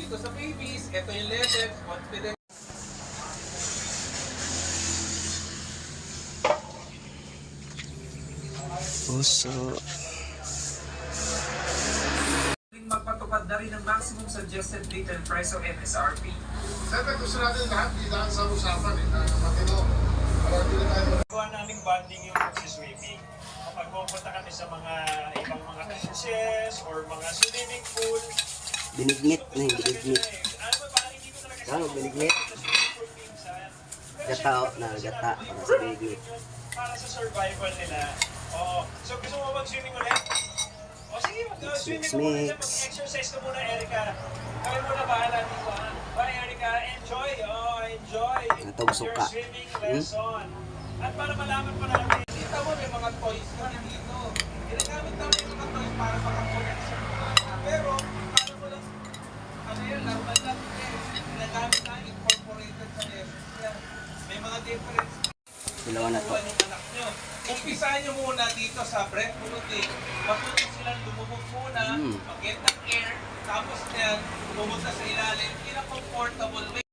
dito sa babies, ito yung level, confident. Puso. Magpatupad na rin ang maximum suggested retail price o MSRP. Siyempre gusto natin lahat, di daan sa usapan na matino. Marami na tayo. Gawa naming bonding yung swimming. Kapag pupunta kami sa mga ibang mga beaches or mga swimming pool. Binignit na yung binignit. Ano ba, parang hindi ko talaga Ano, binignit? Gata na, gata. Para sa binignit. Para sa survival nila. Oo. So gusto mo mag-swimming ulit? O sige, mag-swimming ka muna. Mag-exercise ka muna, Erica. Kami muna bahala dito. Bye, Erica. Enjoy. Oh, enjoy Natawag your ka. swimming lesson. At para malaman pa natin. Kita mo may mga toys na dito. Ginagamit namin yung mga toys para makakonect sa mga. Pero, para mo lang, ano yan, laruan lang. Ginagamit na incorporated sa lessons yan. May mga difference. Dalawa na to. Yung anak nyo. Umpisahan nyo muna dito sa breath-holding. Matuto silang lumubog muna, mag-get ng air, tapos yan, pumunta sa ilalim in a comfortable way.